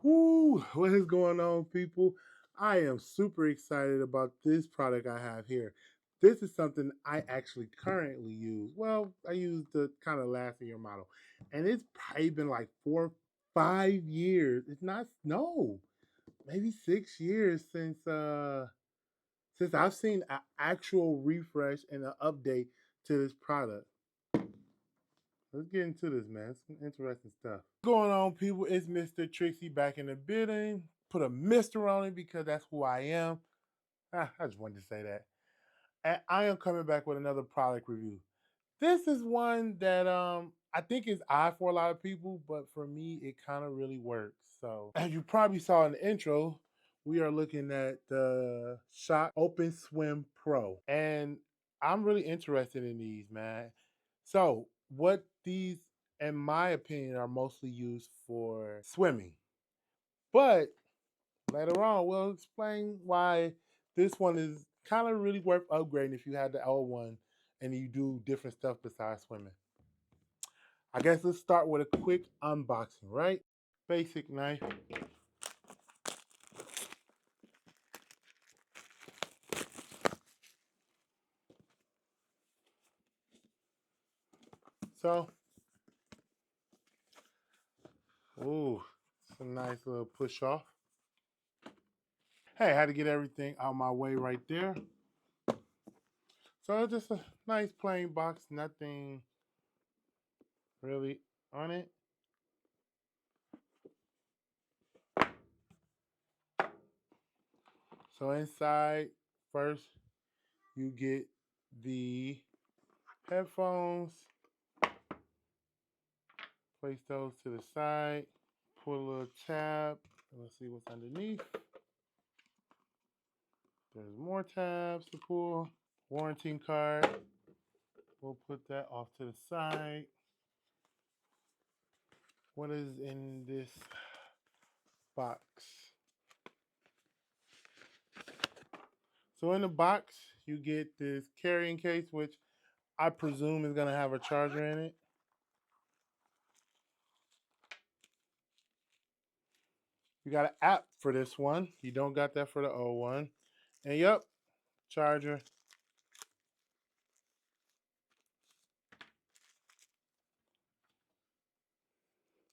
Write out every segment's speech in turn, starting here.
Woo! What is going on, people? I am super excited about this product I have here. This is something I actually currently use. Well, I use the kind of last year model, and it's probably been like 4, 5 years. It's not no, maybe 6 years since I've seen an actual refresh and an update to this product. Let's get into this, man. Some interesting stuff. What's going on, people? It's MrSsxtrixy back in the building. Put a Mister on it because that's who I am. I just wanted to say that. And I am coming back with another product review. This is one that I think is odd for a lot of people, but for me, it kind of really works. So, as you probably saw in the intro, we are looking at the Shokz Openswim Pro, and I'm really interested in these, man. So, what these, in my opinion, are mostly used for swimming, but later on, we'll explain why this one is kind of really worth upgrading if you had the old one and you do different stuff besides swimming. I guess let's start with a quick unboxing, right? Basic knife. So, ooh, it's a nice little push off. Hey, I had to get everything out my way right there. So it's just a nice plain box, nothing really on it. So inside, first you get the headphones. Place those to the side. Pull a little tab. Let's see what's underneath. There's more tabs to pull. Warranty card. We'll put that off to the side. What is in this box? So in the box, you get this carrying case, which I presume is going to have a charger in it. You got an app for this one. You don't got that for the old one. And yep, charger.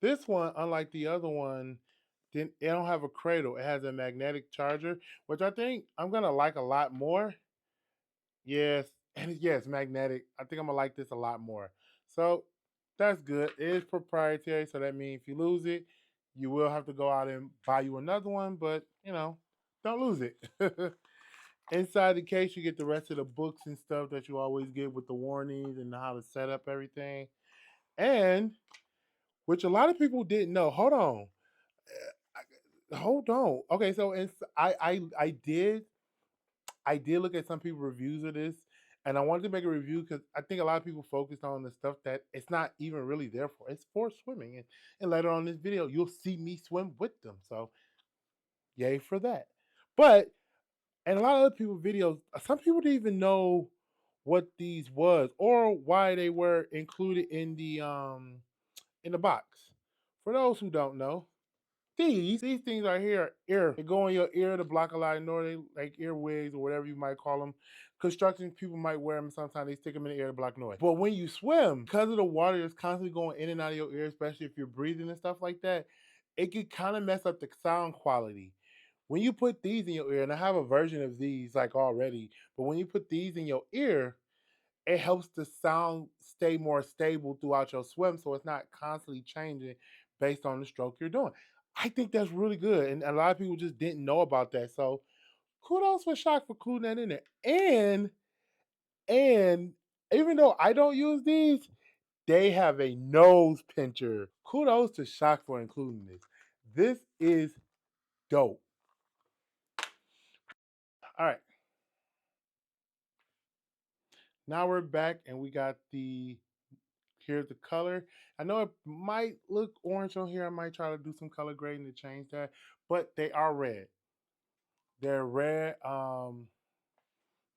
This one, unlike the other one, it don't have a cradle. It has a magnetic charger, which I think I'm gonna like a lot more. Yes, and yes, magnetic. I think I'm gonna like this a lot more. So that's good. It is proprietary, so that means if you lose it, you will have to go out and buy you another one. But don't lose it. Inside the case, you get the rest of the books and stuff that you always get with the warnings and how to set up everything. And which a lot of people didn't know. Hold on. Okay, so I did look at some people reviews of this, and I wanted to make a review because I think a lot of people focused on the stuff that it's not even really there for. It's for swimming, and later on in this video, you'll see me swim with them. So yay for that. But and a lot of other people videos, some people didn't even know what these was or why they were included in the box. For those who don't know, these things are here, ear. They go in your ear to block a lot of noise, like earwigs or whatever you might call them. Construction people might wear them. Sometimes they stick them in the ear to block noise. But when you swim, because of the water that's constantly going in and out of your ear, especially if you're breathing and stuff like that, it could kind of mess up the sound quality. When you put these in your ear, and I have a version of these like already, but when you put these in your ear, it helps the sound stay more stable throughout your swim so it's not constantly changing based on the stroke you're doing. I think that's really good. And a lot of people just didn't know about that. So kudos for Shock for including that in there. And even though I don't use these, they have a nose pincher. Kudos to Shock for including this. This is dope. All right. Now we're back and we got here's the color. I know it might look orange on here. I might try to do some color grading to change that, but they are red. They're red.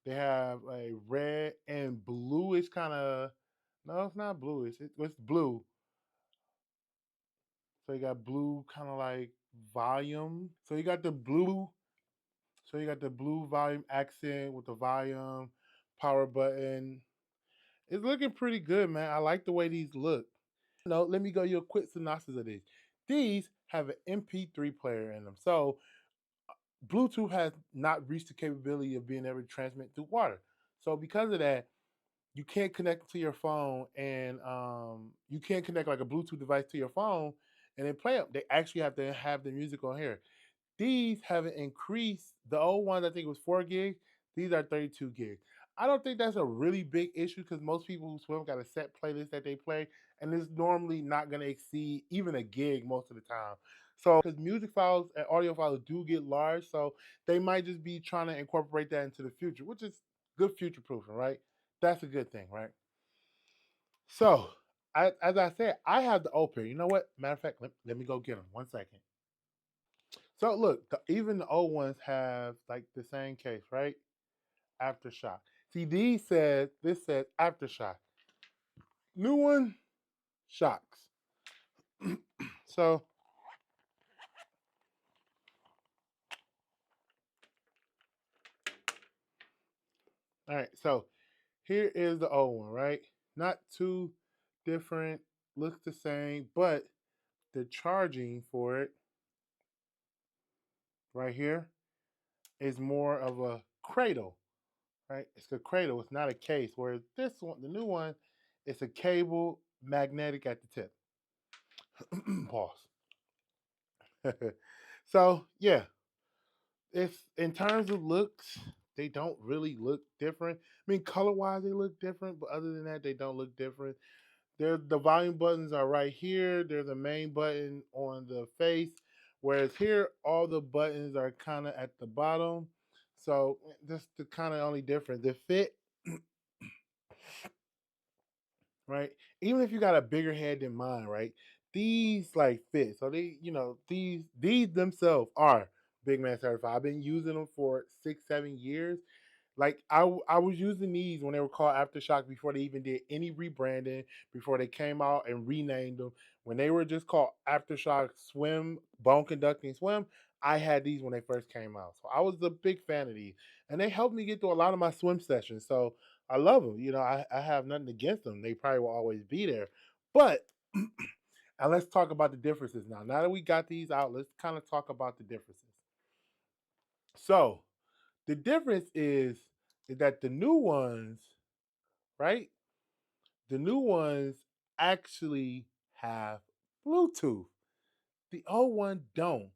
They have a red and bluish kind of. No, it's not bluish. It's blue. So you got blue, kind of like volume. So you got the blue. So you got the blue volume accent with the volume power button. It's looking pretty good, man. I like the way these look. No, let me go you a quick synopsis of these. These have an MP3 player in them. So Bluetooth has not reached the capability of being able to transmit through water. So because of that, you can't connect to your phone, and you can't connect like a Bluetooth device to your phone and then play them. They actually have to have the music on here. These haven't increased. The old ones, I think it was 4 gig. These are 32 gig. I don't think that's a really big issue because most people who swim got a set playlist that they play, and it's normally not going to exceed even a gig most of the time. So, because music files and audio files do get large, so they might just be trying to incorporate that into the future, which is good future proofing, right? That's a good thing, right? So, as I said, I have the open. You know what? Matter of fact, let me go get them. 1 second. So look, even the old ones have like the same case, right? Aftershock. See, this says aftershock. New one, shocks. So, all right. So here is the old one, right? Not too different, looks the same, but the charging for it right here is more of a cradle, right? It's a cradle. It's not a case. Whereas this one, the new one, it's a cable magnetic at the tip. Pause. So yeah, it's in terms of looks, they don't really look different. I mean, color wise, they look different, but other than that, they don't look different. The volume buttons are right here. There's a main button on the face, whereas here all the buttons are kind of at the bottom. So that's the kind of only difference. The fit, right? Even if you got a bigger head than mine, right? These like fit. So they, these themselves are Big Man certified. I've been using them for 6, 7 years. Like I was using these when they were called Aftershock before they even did any rebranding, before they came out and renamed them. When they were just called Aftershock Swim, Bone Conducting Swim, I had these when they first came out. So I was a big fan of these. And they helped me get through a lot of my swim sessions. So I love them. I have nothing against them. They probably will always be there. But and let's talk about the differences now. Now that we got these out, let's kind of talk about the differences. So the difference is that the new ones, right? The new ones actually have Bluetooth. The old one don't.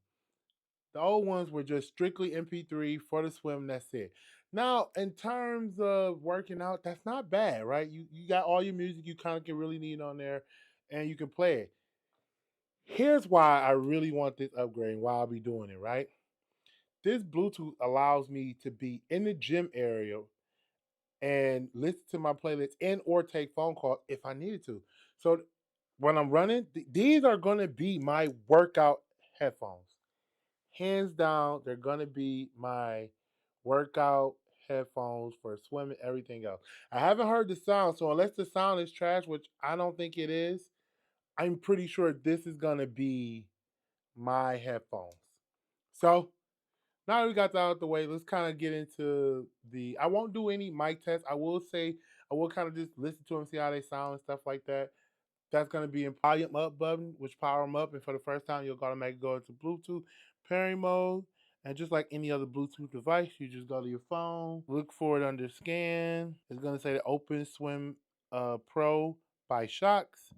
The old ones were just strictly MP3 for the swim. That's it. Now, in terms of working out, that's not bad, right? You got all your music you kind of can really need on there, and you can play it. Here's why I really want this upgrade and why I'll be doing it, right? This Bluetooth allows me to be in the gym area and listen to my playlist and or take phone calls if I needed to. So when I'm running, these are going to be my workout headphones. Hands down, they're going to be my workout headphones for swimming, everything else. I haven't heard the sound, so unless the sound is trash, which I don't think it is, I'm pretty sure this is going to be my headphones. So now that we got that out of the way, let's kind of get into I won't do any mic tests. I will say, I will kind of just listen to them, see how they sound and stuff like that. That's going to be in volume up button, which power them up. And for the first time, you'll automatically go into Bluetooth pairing mode. And just like any other Bluetooth device, you just go to your phone, look for it under scan. It's going to say the Openswim Pro by Shokz.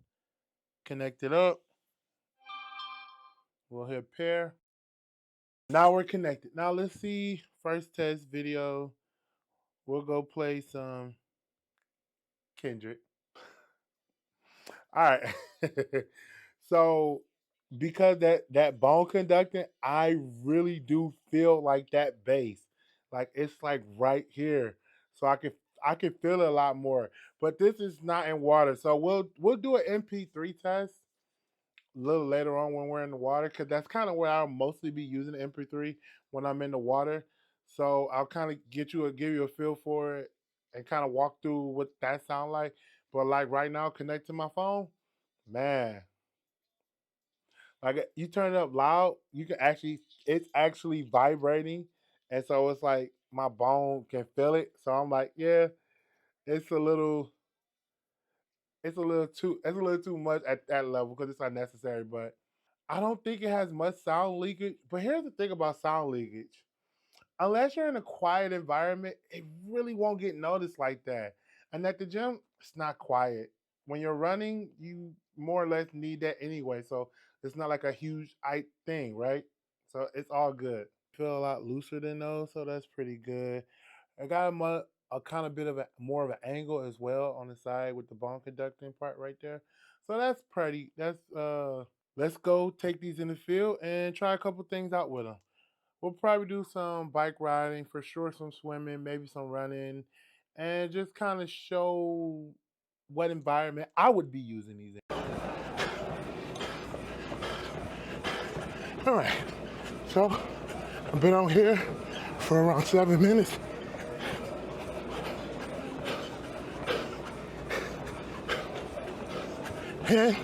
Connect it up. We'll hit pair. Now we're connected. Now let's see first test video. We'll go play some Kendrick. All right. So because that bone conducting, I really do feel like that bass. Like it's like right here. So I can feel it a lot more. But this is not in water. So we'll do an MP3 test a little later on when we're in the water, because that's kind of where I'll mostly be using the MP3 when I'm in the water. So I'll kind of give you a feel for it and kind of walk through what that sound like. But like right now, connect to my phone, man. Like you turn it up loud, you can actually it's actually vibrating, and so it's like my bone can feel it. So I'm like, yeah, it's a little it's a little too much at that level because it's unnecessary. But I don't think it has much sound leakage. But here's the thing about sound leakage: unless you're in a quiet environment, it really won't get noticed like that. And at the gym, it's not quiet. When you're running, you more or less need that anyway. So it's not like a huge thing, right? So it's all good. Feel a lot looser than those, so that's pretty good. I got a kind of bit of a more of an angle as well on the side with the bone conducting part right there. So that's pretty. Let's go take these in the field and try a couple things out with them. We'll probably do some bike riding, for sure some swimming, maybe some running, and just kind of show what environment I would be using these in. All right, so I've been on here for around 7 minutes. And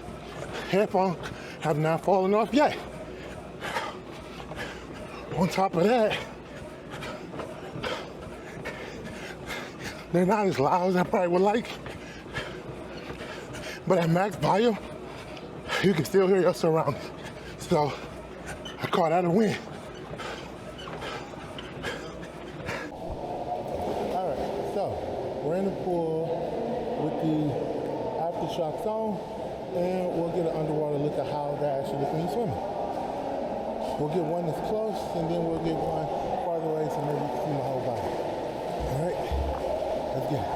headphones have not fallen off yet. On top of that, they're not as loud as I probably would like, but at max volume, you can still hear your surroundings. So I call that a win. All right, so we're in the pool with the aftershocks on, and we'll get an underwater look at how that actually looks when you're swimming. We'll get one that's close, and then we'll get one farther away so maybe you can see my whole body. All right, let's get it.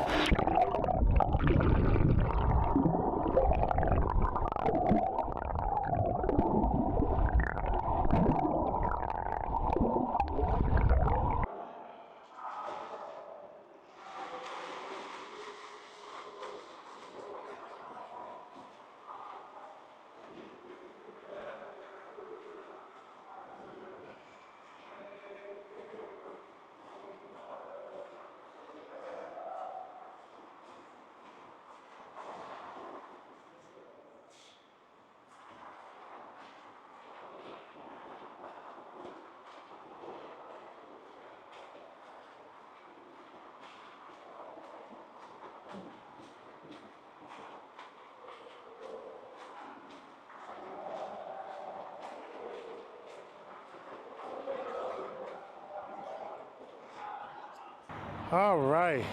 All right,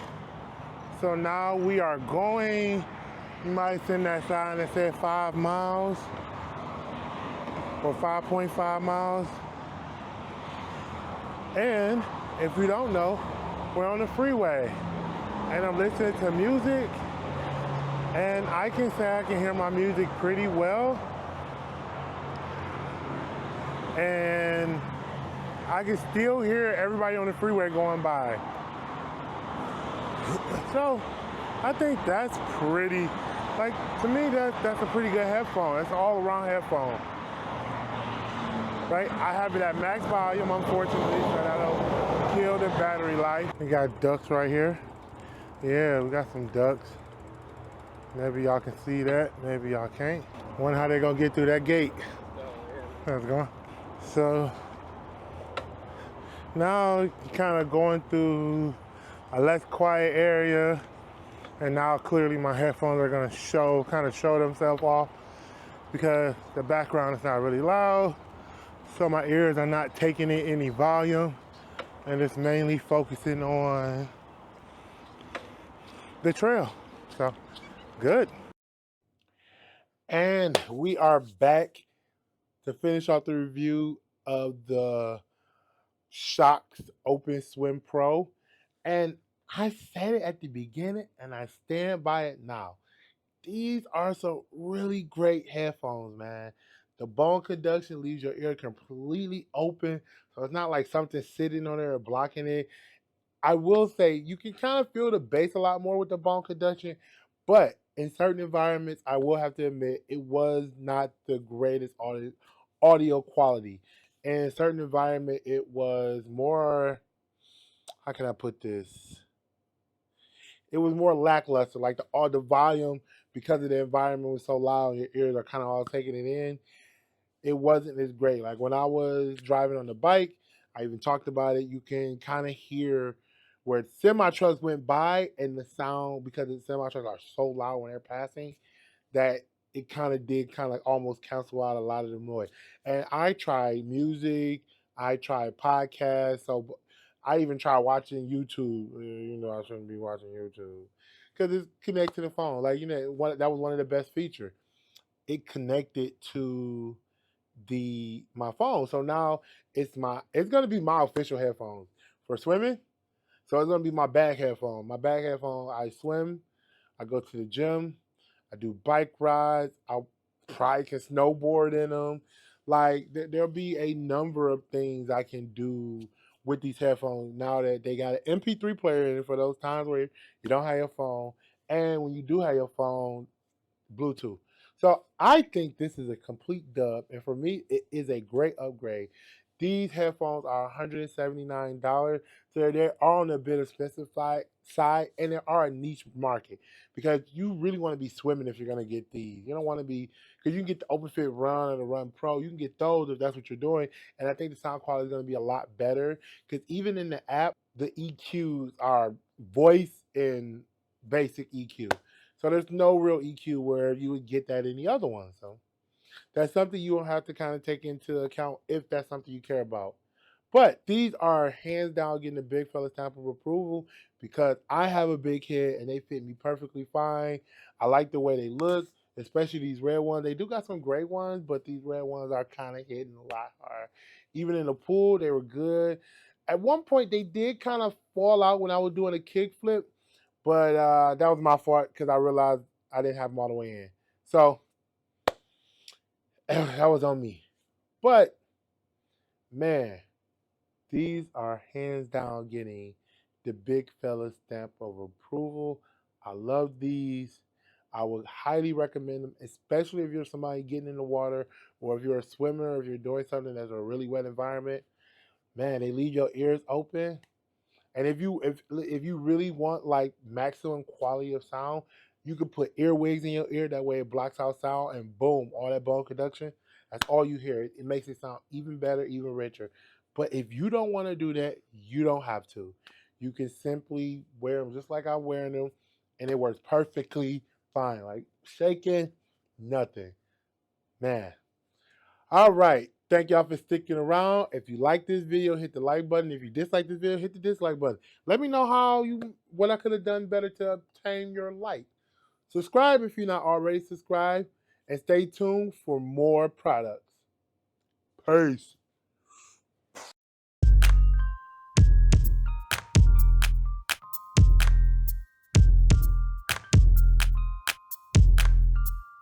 so now we are going, you might send that sign that said 5 miles or 5.5 miles. And if you don't know, we're on the freeway and I'm listening to music, and I can say I can hear my music pretty well. And I can still hear everybody on the freeway going by. So I think that's pretty, like, to me that's a pretty good headphone. That's an all around headphone. Right? I have it at max volume, unfortunately, so that'll kill the battery life. We got ducks right here. Yeah, we got some ducks. Maybe y'all can see that, maybe y'all can't. Wonder how they're gonna get through that gate. Let's go. So now you're kind of going through a less quiet area, and now clearly my headphones are gonna kind of show themselves off because the background is not really loud, so my ears are not taking in any volume, and it's mainly focusing on the trail. So good. And we are back to finish off the review of the Shokz Openswim Pro. And I said it at the beginning and I stand by it now. These are some really great headphones, man. The bone conduction leaves your ear completely open, so it's not like something sitting on there or blocking it. I will say you can kind of feel the bass a lot more with the bone conduction, but in certain environments, I will have to admit it was not the greatest audio quality. In certain environment, it was more. How can I put this? It was more lackluster. Like the volume, because of the environment was so loud, your ears are kind of all taking it in. it wasn't as great. Like when I was driving on the bike, I even talked about it. You can kind of hear where semi trucks went by, and the sound, because the semi trucks are so loud when they're passing, that it kind of did kind of almost cancel out a lot of the noise. And I tried music, I tried podcasts, so I even tried watching YouTube. You know, I shouldn't be watching YouTube because it's connected to the phone. Like that was one of the best features. It connected to the my phone, so now it's gonna be my official headphones for swimming. So it's gonna be my bag headphone. My bag headphone. I swim. I go to the gym. I do bike rides. I probably can snowboard in them. Like there'll be a number of things I can do with these headphones now that they got an MP3 player in it for those times where you don't have your phone, and when you do have your phone, Bluetooth. So I think this is a complete dub, and for me, it is a great upgrade. These headphones are $179, so they are on a bit expensive side, and they are a niche market because you really want to be swimming if you're gonna get these. You don't want to be because you can get the OpenFit Run or the Run Pro. You can get those if that's what you're doing, and I think the sound quality is gonna be a lot better because even in the app, the EQs are voice and basic EQ. So there's no real EQ where you would get that in the other one. So that's something you will have to kind of take into account if that's something you care about. But these are hands down getting a big fella stamp of approval because I have a big head and they fit me perfectly fine. I like the way they look, especially these red ones. They do got some gray ones, but these red ones are kind of hitting a lot hard. Even in the pool, they were good. At one point, they did kind of fall out when I was doing a kickflip, but that was my fault because I realized I didn't have them all the way in. So that was on me. But man, these are hands down getting the big fella stamp of approval. I love these. I would highly recommend them, especially if you're somebody getting in the water or if you're a swimmer, or if you're doing something that's a really wet environment. Man, they leave your ears open. And if you really want like maximum quality of sound, you could put earwigs in your ear. That way it blocks out sound, and boom, all that bone conduction. That's all you hear. It makes it sound even better, even richer. But if you don't want to do that, you don't have to. You can simply wear them just like I'm wearing them, and it works perfectly fine. Like shaking, nothing. Man, all right. Thank y'all for sticking around. If you like this video, hit the like button. If you dislike this video, hit the dislike button. Let me know what I could have done better to obtain your like. Subscribe if you're not already subscribed, and stay tuned for more products. Peace.